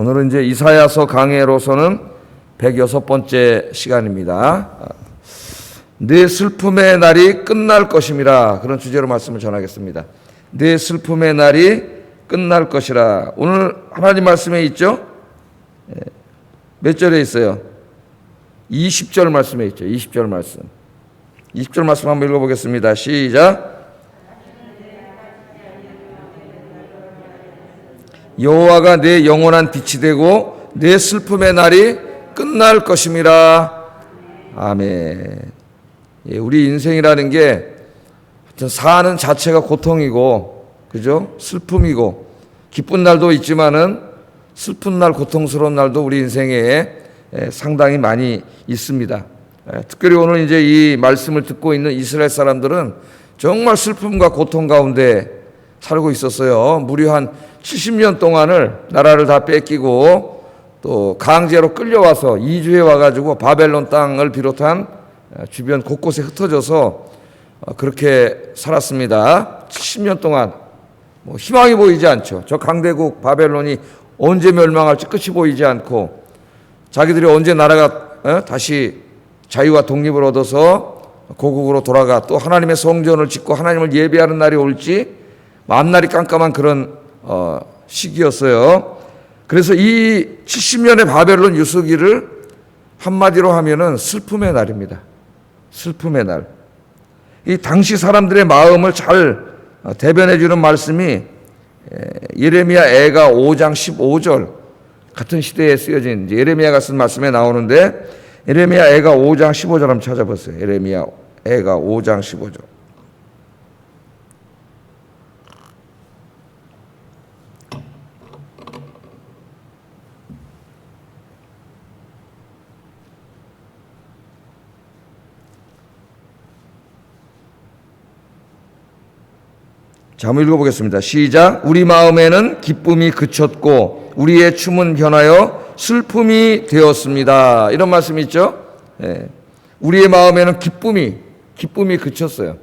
오늘은 이제 이사야서 강해로서는 106번째 시간입니다. 내 슬픔의 날이 끝날 것임이라, 그런 주제로 말씀을 전하겠습니다. 내 슬픔의 날이 끝날 것이라. 오늘 하나님 말씀에 있죠? 몇 절에 있어요? 20절 말씀에 있죠. 20절 말씀. 20절 말씀 한번 읽어보겠습니다. 시작. 여호와가 내 영원한 빛이 되고 내 슬픔의 날이 끝날 것임이라. 아멘. 우리 인생이라는 게 사는 자체가 고통이고, 그죠? 슬픔이고, 기쁜 날도 있지만은 슬픈 날, 고통스러운 날도 우리 인생에 상당히 많이 있습니다. 특별히 오늘 이제 이 말씀을 듣고 있는 이스라엘 사람들은 정말 슬픔과 고통 가운데 살고 있었어요. 무려 한 70년 동안을 나라를 다 뺏기고 또 강제로 끌려와서 이주해 와가지고 바벨론 땅을 비롯한 주변 곳곳에 흩어져서 그렇게 살았습니다. 70년 동안 희망이 보이지 않죠. 저 강대국 바벨론이 언제 멸망할지 끝이 보이지 않고, 자기들이 언제 나라가 다시 자유와 독립을 얻어서 고국으로 돌아가 또 하나님의 성전을 짓고 하나님을 예배하는 날이 올지 앞날이 깜깜한 그런 시기였어요. 그래서 이 70년의 바벨론 유수기를 한마디로 하면은 슬픔의 날입니다. 슬픔의 날. 이 당시 사람들의 마음을 잘 대변해 주는 말씀이 예레미야 애가 5장 15절, 같은 시대에 쓰여진 예레미야가 쓴 말씀에 나오는데, 예레미야 애가 5장 15절 한번 찾아보세요. 예레미야 애가 5장 15절. 자, 한번 읽어보겠습니다. 시작. 우리 마음에는 기쁨이 그쳤고 우리의 춤은 변하여 슬픔이 되었습니다. 이런 말씀이 있죠. 우리의 마음에는 기쁨이 그쳤어요.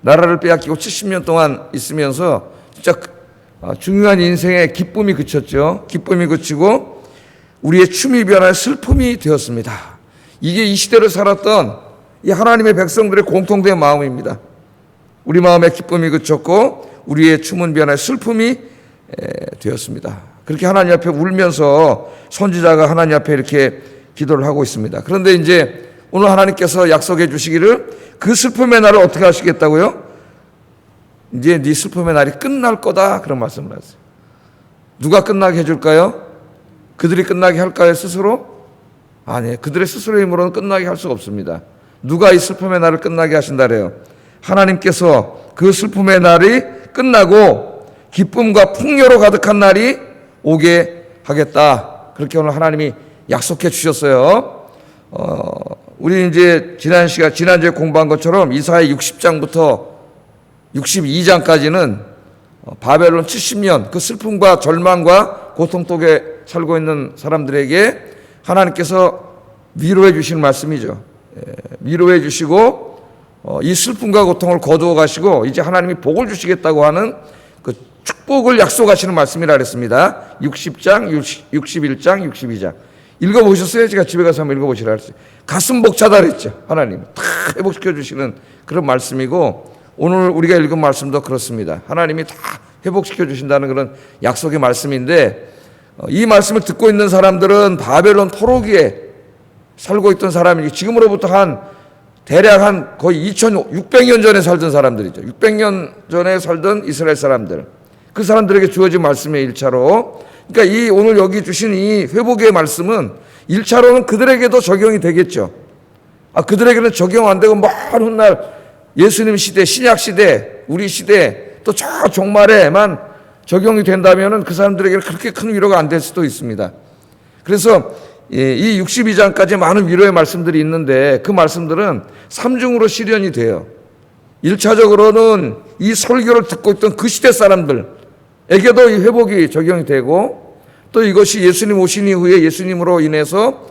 나라를 빼앗기고 70년 동안 있으면서 진짜 중요한 인생의 기쁨이 그쳤죠. 기쁨이 그치고 우리의 춤이 변하여 슬픔이 되었습니다. 이게 이 시대를 살았던 이 하나님의 백성들의 공통된 마음입니다. 우리 마음에 기쁨이 그쳤고 우리의 춤은 변하여 슬픔이 되었습니다. 그렇게 하나님 앞에 울면서 선지자가 하나님 앞에 이렇게 기도를 하고 있습니다. 그런데 이제 오늘 하나님께서 약속해 주시기를 그 슬픔의 날을 어떻게 하시겠다고요? 이제 네 슬픔의 날이 끝날 거다, 그런 말씀을 하세요. 누가 끝나게 해줄까요? 그들이 끝나게 할까요, 스스로? 아니, 그들의 스스로의 힘으로는 끝나게 할 수가 없습니다. 누가 이 슬픔의 날을 끝나게 하신다래요? 하나님께서 그 슬픔의 날이 끝나고 기쁨과 풍요로 가득한 날이 오게 하겠다. 그렇게 오늘 하나님이 약속해 주셨어요. 우리 이제 지난주에 공부한 것처럼 이사야 60장부터 62장까지는 바벨론 70년 그 슬픔과 절망과 고통 속에 살고 있는 사람들에게 하나님께서 위로해 주시는 말씀이죠. 위로해 주시고 이 슬픔과 고통을 거두어 가시고 이제 하나님이 복을 주시겠다고 하는 그 축복을 약속하시는 말씀이라 그랬습니다. 60장, 61장, 62장. 읽어보셨어요? 제가 집에 가서 한번 읽어보시라 그랬어요. 가슴 벅차다 그랬죠. 하나님 다 회복시켜 주시는 그런 말씀이고, 오늘 우리가 읽은 말씀도 그렇습니다. 하나님이 다 회복시켜 주신다는 그런 약속의 말씀인데, 이 말씀을 듣고 있는 사람들은 바벨론 포로기에 살고 있던 사람이 지금으로부터 대략 거의 2600년 전에 살던 사람들이죠. 600년 전에 살던 이스라엘 사람들. 그 사람들에게 주어진 말씀의 1차로. 그러니까 오늘 여기 주신 이 회복의 말씀은 1차로는 그들에게도 적용이 되겠죠. 그들에게는 적용 안 되고 먼 훗날 예수님 시대, 신약 시대, 우리 시대, 또 저 종말에만 적용이 된다면은 그 사람들에게는 그렇게 큰 위로가 안 될 수도 있습니다. 그래서 이 62장까지 많은 위로의 말씀들이 있는데 그 말씀들은 3중으로 실현이 돼요. 1차적으로는 이 설교를 듣고 있던 그 시대 사람들에게도 이 회복이 적용이 되고, 또 이것이 예수님 오신 이후에 예수님으로 인해서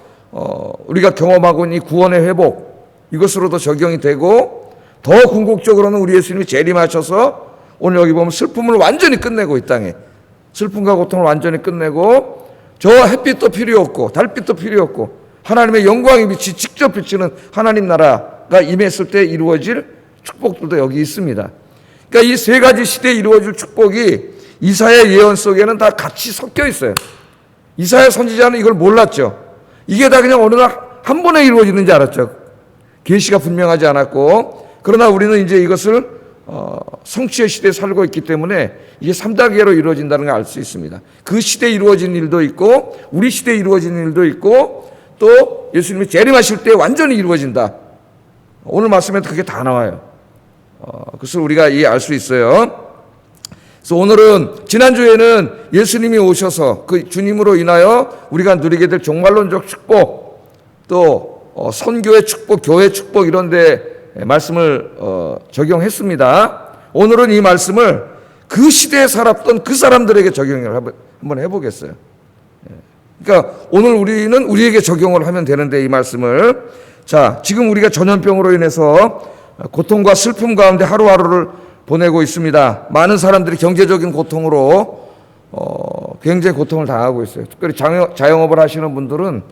우리가 경험하고 있는 이 구원의 회복, 이것으로도 적용이 되고, 더 궁극적으로는 우리 예수님이 재림하셔서 오늘 여기 보면 슬픔을 완전히 끝내고, 이 땅에 슬픔과 고통을 완전히 끝내고 저 햇빛도 필요 없고 달빛도 필요 없고 하나님의 영광의 빛이 직접 비치는 하나님 나라가 임했을 때 이루어질 축복들도 여기 있습니다. 그러니까 이 세 가지 시대에 이루어질 축복이 이사야 예언 속에는 다 같이 섞여 있어요. 이사야 선지자는 이걸 몰랐죠. 이게 다 그냥 어느 날 한 번에 이루어지는 줄 알았죠. 계시가 분명하지 않았고, 그러나 우리는 이제 이것을 성취의 시대에 살고 있기 때문에 이게 3단계로 이루어진다는 걸 알 수 있습니다. 그 시대에 이루어진 일도 있고 우리 시대에 이루어진 일도 있고 또 예수님이 재림하실 때 완전히 이루어진다. 오늘 말씀에도 그게 다 나와요. 그것을 우리가 알 수 있어요. 그래서 오늘은, 지난주에는 예수님이 오셔서 그 주님으로 인하여 우리가 누리게 될 종말론적 축복, 또 선교의 축복, 교회 축복 이런 데 말씀을 적용했습니다. 오늘은 이 말씀을 그 시대에 살았던 그 사람들에게 적용을 한번 해보겠어요. 그러니까 오늘 우리는 우리에게 적용을 하면 되는데, 이 말씀을, 자, 지금 우리가 전염병으로 인해서 고통과 슬픔 가운데 하루하루를 보내고 있습니다. 많은 사람들이 경제적인 고통으로 굉장히 고통을 당하고 있어요. 특별히 자영업을 하시는 분들은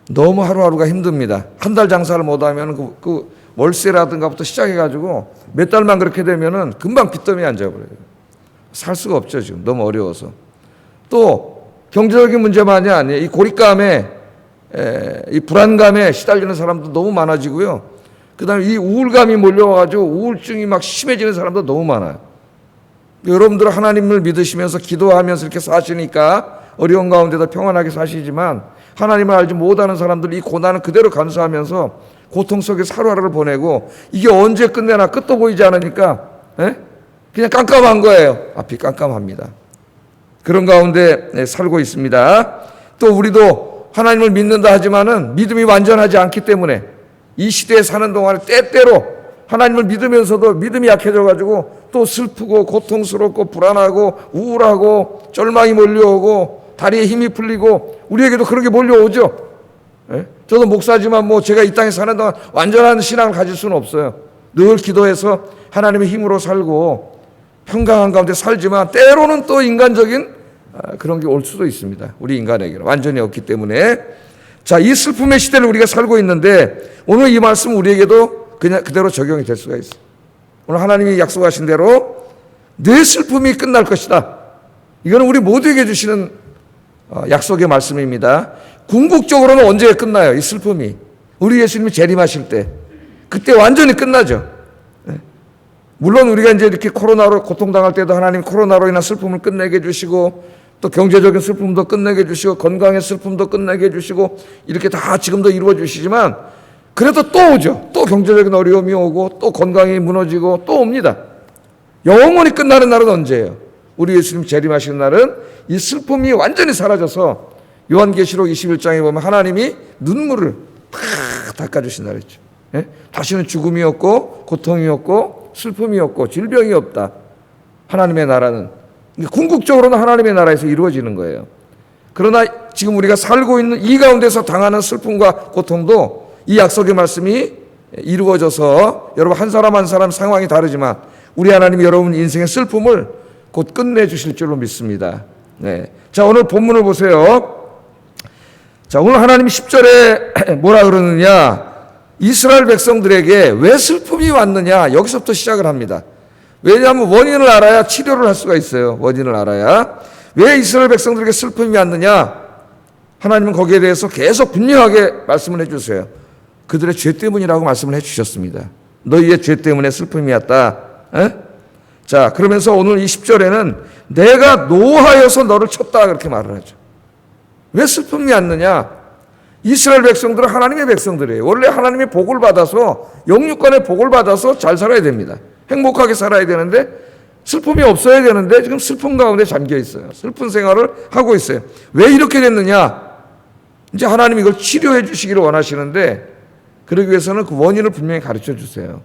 너무 하루하루가 힘듭니다. 한 달 장사를 못하면 그 월세라든가부터 시작해가지고 몇 달만 그렇게 되면은 금방 빚더미에 앉아버려요. 살 수가 없죠, 지금. 너무 어려워서. 또 경제적인 문제만이 아니에요. 이 고립감에, 이 불안감에 시달리는 사람도 너무 많아지고요. 그 다음에 이 우울감이 몰려와가지고 우울증이 막 심해지는 사람도 너무 많아요. 여러분들 하나님을 믿으시면서 기도하면서 이렇게 사시니까 어려운 가운데도 평안하게 사시지만, 하나님을 알지 못하는 사람들이 이 고난을 그대로 감수하면서 고통 속에서 하루하루를 보내고, 이게 언제 끝내나 끝도 보이지 않으니까 그냥 깜깜한 거예요. 앞이 깜깜합니다. 그런 가운데 살고 있습니다. 또 우리도 하나님을 믿는다 하지만은 믿음이 완전하지 않기 때문에 이 시대에 사는 동안에 때때로 하나님을 믿으면서도 믿음이 약해져가지고 또 슬프고 고통스럽고 불안하고 우울하고 절망이 몰려오고 다리에 힘이 풀리고, 우리에게도 그런 게 몰려오죠. 저도 목사지만 뭐 제가 이 땅에 사는 동안 완전한 신앙을 가질 수는 없어요. 늘 기도해서 하나님의 힘으로 살고 평강한 가운데 살지만 때로는 또 인간적인 그런 게 올 수도 있습니다. 우리 인간에게는 완전히 없기 때문에. 자, 이 슬픔의 시대를 우리가 살고 있는데 오늘 이 말씀은 우리에게도 그냥 그대로 적용이 될 수가 있어요. 오늘 하나님이 약속하신 대로 내 슬픔이 끝날 것이다. 이거는 우리 모두에게 주시는 약속의 말씀입니다. 궁극적으로는 언제 끝나요? 이 슬픔이. 우리 예수님이 재림하실 때. 그때 완전히 끝나죠. 물론 우리가 이제 이렇게 코로나로 고통당할 때도 하나님 코로나로 인한 슬픔을 끝내게 해주시고, 또 경제적인 슬픔도 끝내게 해주시고, 건강의 슬픔도 끝내게 해주시고, 이렇게 다 지금도 이루어 주시지만, 그래도 또 오죠. 또 경제적인 어려움이 오고, 또 건강이 무너지고, 또 옵니다. 영원히 끝나는 날은 언제예요? 우리 예수님 재림하시는 날은 이 슬픔이 완전히 사라져서, 요한계시록 21장에 보면 하나님이 눈물을 팍 닦아주신다 그랬죠. 다시는 죽음이 없고 고통이 없고 슬픔이 없고 질병이 없다. 하나님의 나라는 궁극적으로는 하나님의 나라에서 이루어지는 거예요. 그러나 지금 우리가 살고 있는 이 가운데서 당하는 슬픔과 고통도 이 약속의 말씀이 이루어져서, 여러분 한 사람 한 사람 상황이 다르지만 우리 하나님이 여러분 인생의 슬픔을 곧 끝내주실 줄로 믿습니다. 네. 자, 오늘 본문을 보세요. 자, 오늘 하나님이 10절에 뭐라 그러느냐? 이스라엘 백성들에게 왜 슬픔이 왔느냐? 여기서부터 시작을 합니다. 왜냐하면 원인을 알아야 치료를 할 수가 있어요. 원인을 알아야. 왜 이스라엘 백성들에게 슬픔이 왔느냐? 하나님은 거기에 대해서 계속 분명하게 말씀을 해주세요. 그들의 죄 때문이라고 말씀을 해주셨습니다. 너희의 죄 때문에 슬픔이 왔다. 자, 그러면서 오늘 이 10절에는 내가 노하여서 너를 쳤다 그렇게 말을 하죠. 왜 슬픔이 왔느냐? 이스라엘 백성들은 하나님의 백성들이에요. 원래 하나님의 복을 받아서, 영육간의 복을 받아서 잘 살아야 됩니다. 행복하게 살아야 되는데, 슬픔이 없어야 되는데 지금 슬픔 가운데 잠겨 있어요. 슬픈 생활을 하고 있어요. 왜 이렇게 됐느냐? 이제 하나님이 이걸 치료해 주시기를 원하시는데, 그러기 위해서는 그 원인을 분명히 가르쳐 주세요.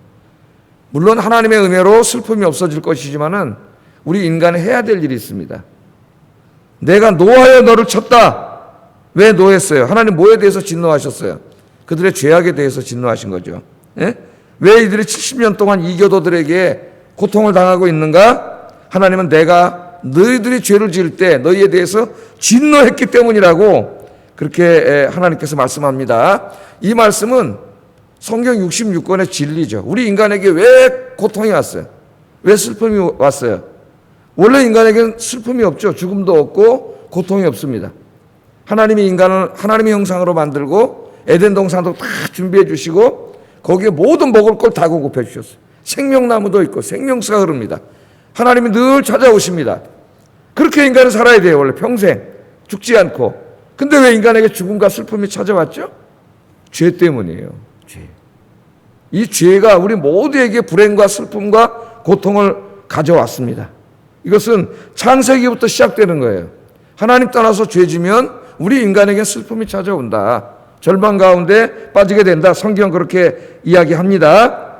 물론 하나님의 은혜로 슬픔이 없어질 것이지만은 우리 인간은 해야 될 일이 있습니다. 내가 노하여 너를 쳤다. 왜 노했어요? 하나님 뭐에 대해서 진노하셨어요? 그들의 죄악에 대해서 진노하신 거죠. 왜 이들이 70년 동안 이교도들에게 고통을 당하고 있는가? 하나님은 내가 너희들이 죄를 지을 때 너희에 대해서 진노했기 때문이라고 그렇게 하나님께서 말씀합니다. 이 말씀은 성경 66권의 진리죠. 우리 인간에게 왜 고통이 왔어요? 왜 슬픔이 왔어요? 원래 인간에게는 슬픔이 없죠. 죽음도 없고 고통이 없습니다. 하나님이 인간을 하나님의 형상으로 만들고 에덴 동산도 다 준비해 주시고 거기에 모든 먹을 걸 다 공급해 주셨어요. 생명나무도 있고 생명수가 흐릅니다. 하나님이 늘 찾아오십니다. 그렇게 인간은 살아야 돼요. 원래 평생 죽지 않고. 근데 왜 인간에게 죽음과 슬픔이 찾아왔죠? 죄 때문이에요. 죄. 이 죄가 우리 모두에게 불행과 슬픔과 고통을 가져왔습니다. 이것은 창세기부터 시작되는 거예요. 하나님 떠나서 죄지면 우리 인간에게 슬픔이 찾아온다. 절망 가운데 빠지게 된다. 성경 그렇게 이야기합니다.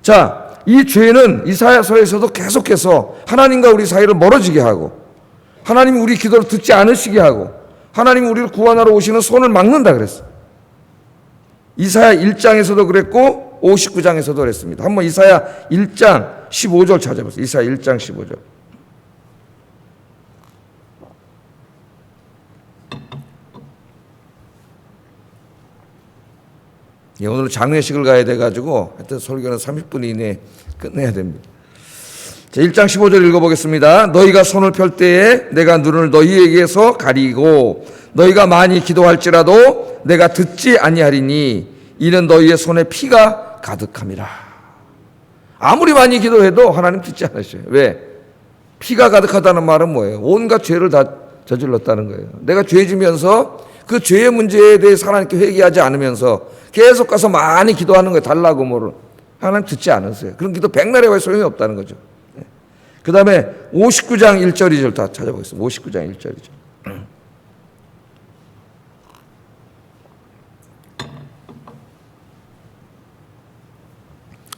자, 이 죄는 이사야서에서도 계속해서 하나님과 우리 사이를 멀어지게 하고 하나님이 우리 기도를 듣지 않으시게 하고 하나님이 우리를 구원하러 오시는 손을 막는다 그랬어요. 이사야 1장에서도 그랬고 59장에서도 그랬습니다. 한번 이사야 1장 15절 찾아보세요. 이사야 1장 15절. 예, 오늘 장례식을 가야 돼가지고 하여튼 설교는 30분 이내에 끝내야 됩니다. 자, 1장 15절 읽어보겠습니다. 너희가 손을 펼 때에 내가 눈을 너희에게서 가리고 너희가 많이 기도할지라도 내가 듣지 아니하리니 이는 너희의 손에 피가 가득함이라. 아무리 많이 기도해도 하나님 듣지 않으셔요. 왜? 피가 가득하다는 말은 뭐예요? 온갖 죄를 다 저질렀다는 거예요. 내가 죄 지면서 그 죄의 문제에 대해서 하나님께 회개하지 않으면서 계속 가서 많이 기도하는 거예요. 달라고 뭐를. 하나님 듣지 않으세요. 그런 기도 백날에 와야 소용이 없다는 거죠. 그 다음에 59장 1절 2절 다 찾아보겠습니다. 59장 1절 2절.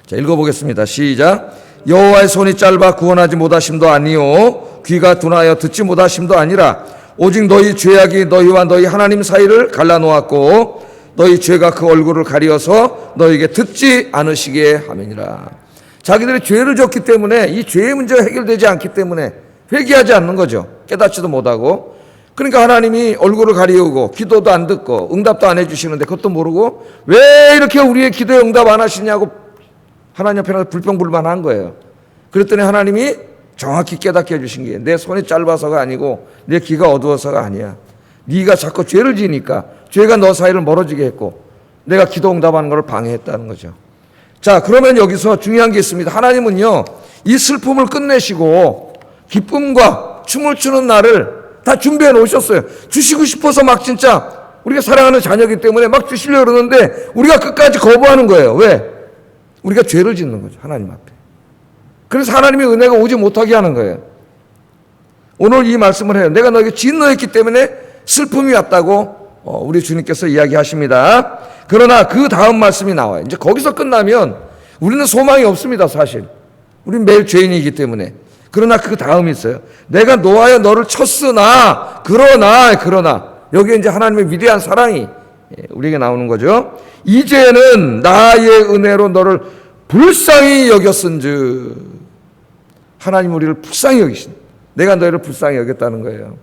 자, 읽어보겠습니다. 시작. 여호와의 손이 짧아 구원하지 못하심도 아니요 귀가 둔하여 듣지 못하심도 아니라 오직 너희 죄악이 너희와 너희 하나님 사이를 갈라놓았고 너희 죄가 그 얼굴을 가리어서 너희에게 듣지 않으시게 하느니라. 자기들이 죄를 졌기 때문에 이 죄의 문제가 해결되지 않기 때문에 회개하지 않는 거죠. 깨닫지도 못하고. 그러니까 하나님이 얼굴을 가리우고 기도도 안 듣고 응답도 안 해주시는데 그것도 모르고 왜 이렇게 우리의 기도에 응답 안 하시냐고 하나님 앞에 불평불만한 거예요. 그랬더니 하나님이 정확히 깨닫게 해주신 게 내 손이 짧아서가 아니고 내 귀가 어두워서가 아니야. 네가 자꾸 죄를 지니까 죄가 너 사이를 멀어지게 했고 내가 기도 응답하는 걸 방해했다는 거죠. 자, 그러면 여기서 중요한 게 있습니다. 하나님은요 이 슬픔을 끝내시고 기쁨과 춤을 추는 날을 다 준비해 놓으셨어요. 주시고 싶어서 막 진짜 우리가 사랑하는 자녀이기 때문에 막 주시려고 그러는데 우리가 끝까지 거부하는 거예요. 왜? 우리가 죄를 짓는 거죠. 하나님 앞에. 그래서 하나님의 은혜가 오지 못하게 하는 거예요. 오늘 이 말씀을 해요. 내가 너에게 진노했기 때문에 슬픔이 왔다고 우리 주님께서 이야기하십니다. 그러나 그 다음 말씀이 나와요. 이제 거기서 끝나면 우리는 소망이 없습니다. 사실 우리는 매일 죄인이기 때문에. 그러나 그 다음이 있어요. 내가 노하여 너를 쳤으나 그러나 여기에 이제 하나님의 위대한 사랑이 우리에게 나오는 거죠. 이제는 나의 은혜로 너를 불쌍히 여겼은즉. 하나님 우리를 불쌍히 여기신, 내가 너희를 불쌍히 여겼다는 거예요.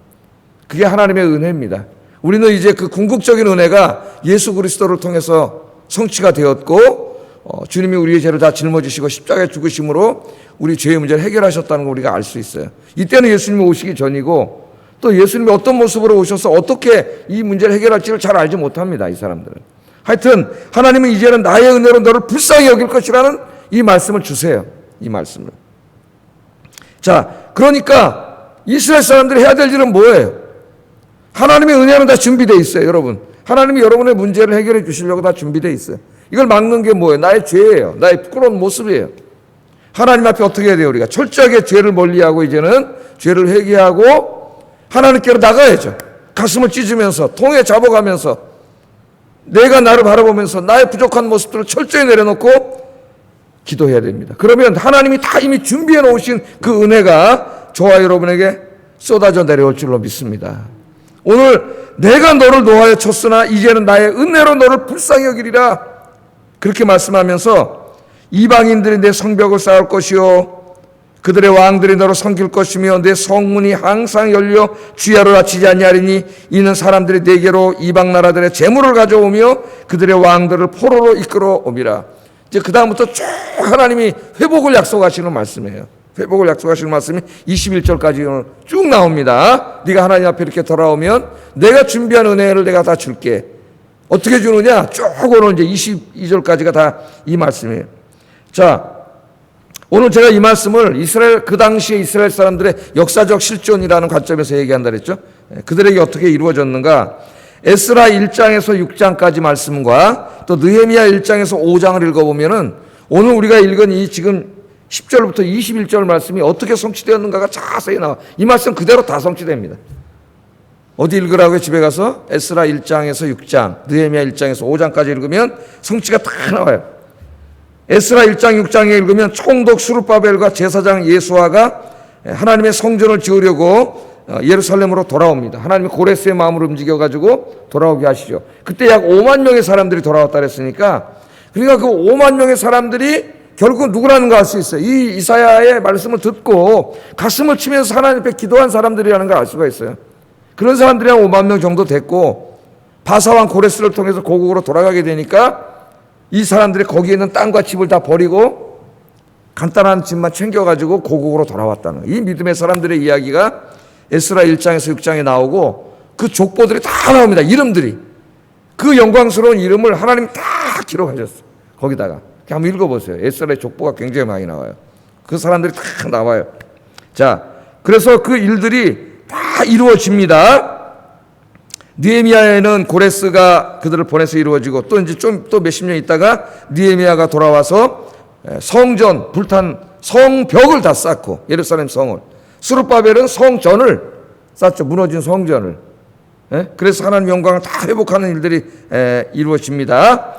그게 하나님의 은혜입니다. 우리는 이제 그 궁극적인 은혜가 예수 그리스도를 통해서 성취가 되었고 주님이 우리의 죄를 다 짊어지시고 십자가에 죽으심으로 우리 죄의 문제를 해결하셨다는 걸 우리가 알 수 있어요. 이때는 예수님이 오시기 전이고 또 예수님이 어떤 모습으로 오셔서 어떻게 이 문제를 해결할지를 잘 알지 못합니다. 이 사람들은. 하여튼 하나님은 이제는 나의 은혜로 너를 불쌍히 여길 것이라는 이 말씀을 주세요. 이 말씀을. 자, 그러니까 이스라엘 사람들이 해야 될 일은 뭐예요? 하나님의 은혜는 다 준비되어 있어요. 여러분, 하나님이 여러분의 문제를 해결해 주시려고 다 준비되어 있어요. 이걸 막는 게 뭐예요? 나의 죄예요. 나의 부끄러운 모습이에요. 하나님 앞에 어떻게 해야 돼요? 우리가 철저하게 죄를 멀리하고 이제는 죄를 회개하고 하나님께로 나가야죠. 가슴을 찢으면서 통에 잡아가면서 내가 나를 바라보면서 나의 부족한 모습들을 철저히 내려놓고 기도해야 됩니다. 그러면 하나님이 다 이미 준비해 놓으신 그 은혜가 저와 여러분에게 쏟아져 내려올 줄로 믿습니다. 오늘 내가 너를 노하여 쳤으나 이제는 나의 은혜로 너를 불쌍히 여기리라. 그렇게 말씀하면서 이방인들이 내 성벽을 쌓을 것이요 그들의 왕들이 너를 섬길 것이며 내 성문이 항상 열려 주야로 닫히지 아니하리니 이는 사람들이 내게로 이방 나라들의 재물을 가져오며 그들의 왕들을 포로로 이끌어 옴이라. 이제 그 다음부터 쭉 하나님이 회복을 약속하시는 말씀이에요. 회복을 약속하시는 말씀이 21절까지 오늘 쭉 나옵니다. 네가 하나님 앞에 이렇게 돌아오면 내가 준비한 은혜를 내가 다 줄게. 어떻게 주느냐? 쭉 오늘 이제 22절까지가 다 이 말씀이에요. 자, 오늘 제가 이 말씀을 이스라엘, 그 당시에 이스라엘 사람들의 역사적 실존이라는 관점에서 얘기한다 그랬죠. 그들에게 어떻게 이루어졌는가? 에스라 1장에서 6장까지 말씀과 또 느헤미야 1장에서 5장을 읽어보면은 오늘 우리가 읽은 이 지금 10절부터 21절 말씀이 어떻게 성취되었는가가 자세히 나와. 이 말씀 그대로 다 성취됩니다. 어디 읽으라고요? 집에 가서 에스라 1장에서 6장, 느헤미야 1장에서 5장까지 읽으면 성취가 다 나와요. 에스라 1장 6장에 읽으면 총독 스룹바벨과 제사장 예수아가 하나님의 성전을 지으려고 예루살렘으로 돌아옵니다. 하나님이 고레스의 마음을 움직여가지고 돌아오게 하시죠. 그때 약 5만 명의 사람들이 돌아왔다 그랬으니까, 그러니까 그 5만 명의 사람들이 결국 누구라는 거 알 수 있어요. 이 이사야의 말씀을 듣고 가슴을 치면서 하나님 앞에 기도한 사람들이라는 걸 알 수가 있어요. 그런 사람들이 한 5만 명 정도 됐고, 바사왕 고레스를 통해서 고국으로 돌아가게 되니까 이 사람들이 거기에 있는 땅과 집을 다 버리고 간단한 집만 챙겨가지고 고국으로 돌아왔다는 거예요. 이 믿음의 사람들의 이야기가 에스라 1장에서 6장에 나오고 그 족보들이 다 나옵니다. 이름들이. 그 영광스러운 이름을 하나님이 다 기록하셨어요. 거기다가. 한번 읽어보세요. 에스라의 족보가 굉장히 많이 나와요. 그 사람들이 다 나와요. 자, 그래서 그 일들이 다 이루어집니다. 느헤미야에는 고레스가 그들을 보내서 이루어지고 또 이제 또 몇십 년 있다가 느헤미야가 돌아와서 성전, 불탄 성벽을 다 쌓고 예루살렘 성을, 스룹바벨은 성전을 쌓죠. 무너진 성전을. 그래서 하나님 영광을 다 회복하는 일들이 이루어집니다.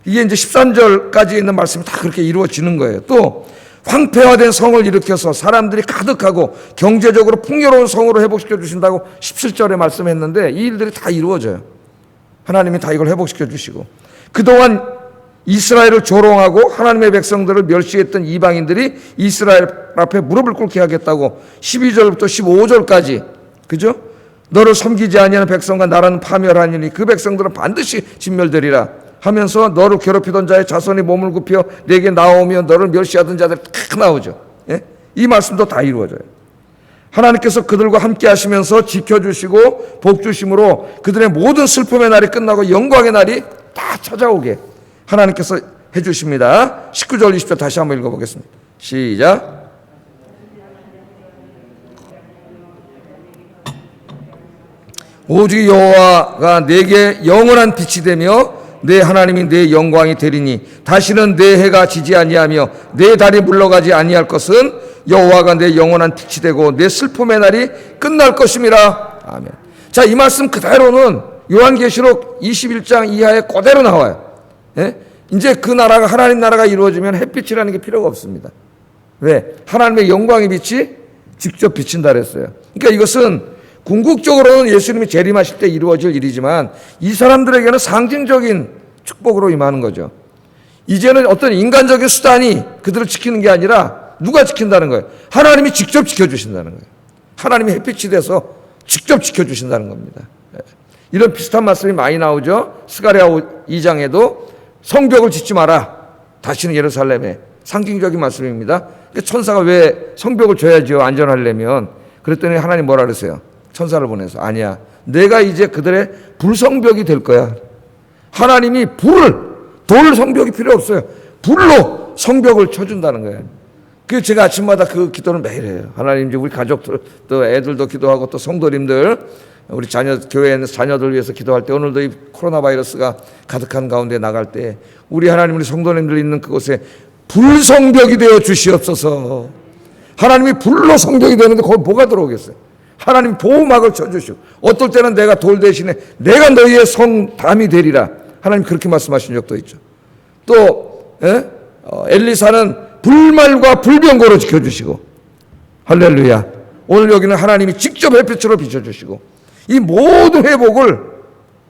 이게 이제 13절까지 있는 말씀이 다 그렇게 이루어지는 거예요. 또 황폐화된 성을 일으켜서 사람들이 가득하고 경제적으로 풍요로운 성으로 회복시켜 주신다고 17절에 말씀했는데 이 일들이 다 이루어져요. 하나님이 다 이걸 회복시켜 주시고, 그동안 이스라엘을 조롱하고 하나님의 백성들을 멸시했던 이방인들이 이스라엘 앞에 무릎을 꿇게 하겠다고 12절부터 15절까지, 그죠? 너를 섬기지 아니하는 백성과 나라는 파멸하니니 그 백성들은 반드시 진멸되리라 하면서 너를 괴롭히던 자의 자손이 몸을 굽혀 내게 나오며 너를 멸시하던 자들이 다 나오죠. 예? 이 말씀도 다 이루어져요. 하나님께서 그들과 함께 하시면서 지켜주시고 복주심으로 그들의 모든 슬픔의 날이 끝나고 영광의 날이 다 찾아오게 하나님께서 해주십니다. 19절 20절 다시 한번 읽어보겠습니다. 시작. 오직 여호와가 내게 영원한 빛이 되며 내 하나님이 내 영광이 되리니 다시는 내 해가 지지 아니하며 내 달이 물러가지 아니할 것은 여호와가 내 영원한 빛이 되고 내 슬픔의 날이 끝날 것임이라. 아멘. 자, 이 말씀 그대로는 요한계시록 21장 이하에 그대로 나와요. 예? 이제 그 나라가, 하나님 나라가 이루어지면 햇빛이라는 게 필요가 없습니다. 왜? 하나님의 영광의 빛이 직접 비친다 그랬어요. 그러니까 이것은 궁극적으로는 예수님이 재림하실 때 이루어질 일이지만 이 사람들에게는 상징적인 축복으로 임하는 거죠. 이제는 어떤 인간적인 수단이 그들을 지키는 게 아니라 누가 지킨다는 거예요? 하나님이 직접 지켜주신다는 거예요. 하나님이 햇빛이 돼서 직접 지켜주신다는 겁니다. 이런 비슷한 말씀이 많이 나오죠. 스가랴 2장에도 성벽을 짓지 마라. 다시는 예루살렘에. 상징적인 말씀입니다. 천사가 왜 성벽을 줘야죠? 안전하려면. 그랬더니 하나님 뭐라 그러세요? 천사를 보내서 아니야, 내가 이제 그들의 불성벽이 될 거야. 하나님이 돌 성벽이 필요 없어요. 불로 성벽을 쳐준다는 거예요. 그래서 제가 아침마다 그 기도를 매일 해요. 하나님, 이제 우리 가족들 또 애들도 기도하고 또 성도님들, 우리 교회에 자녀들 위해서 기도할 때, 오늘도 이 코로나 바이러스가 가득한 가운데 나갈 때 우리 하나님, 우리 성도님들 있는 그곳에 불성벽이 되어 주시옵소서. 하나님이 불로 성벽이 되는데 거기 뭐가 들어오겠어요? 하나님 보호막을 쳐주시고, 어떨 때는 내가 돌 대신에 내가 너희의 성담이 되리라. 하나님 그렇게 말씀하신 적도 있죠. 또 엘리사는 불말과 불병거로 지켜주시고, 할렐루야. 오늘 여기는 하나님이 직접 햇빛으로 비춰주시고, 이 모든 회복을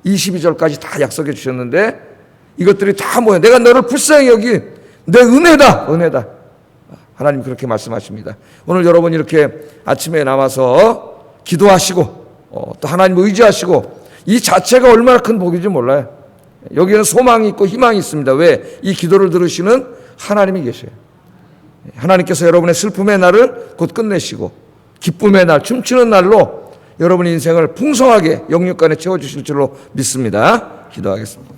22절까지 다 약속해 주셨는데 이것들이 다 뭐야? 내가 너를 불쌍히 여긴 내 은혜다. 하나님 그렇게 말씀하십니다. 오늘 여러분 이렇게 아침에 나와서 기도하시고 또 하나님 의지하시고 이 자체가 얼마나 큰 복인지 몰라요. 여기는 소망이 있고 희망이 있습니다. 왜? 이 기도를 들으시는 하나님이 계셔요. 하나님께서 여러분의 슬픔의 날을 곧 끝내시고 기쁨의 날, 춤추는 날로 여러분의 인생을 풍성하게 영육간에 채워주실 줄로 믿습니다. 기도하겠습니다.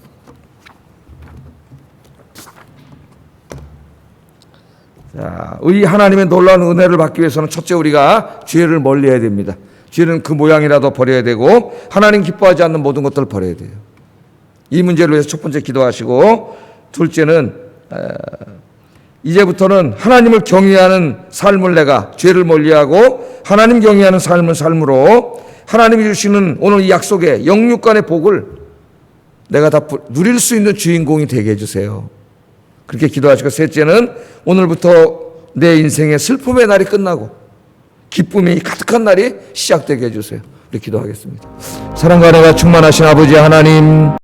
자, 이 하나님의 놀라운 은혜를 받기 위해서는 첫째 우리가 죄를 멀리해야 됩니다. 죄는 그 모양이라도 버려야 되고 하나님 기뻐하지 않는 모든 것들을 버려야 돼요. 이 문제를 위해서 첫 번째 기도하시고, 둘째는 이제부터는 하나님을 경외하는 삶을 내가 죄를 멀리하고 하나님 경외하는 삶을 삶으로 하나님이 주시는 오늘 이 약속의 영육간의 복을 내가 다 누릴 수 있는 주인공이 되게 해주세요. 그렇게 기도하시고, 셋째는 오늘부터 내 인생의 슬픔의 날이 끝나고 기쁨이 가득한 날이 시작되게 해주세요. 우리 기도하겠습니다. 사랑과 은혜가 충만하신 아버지 하나님,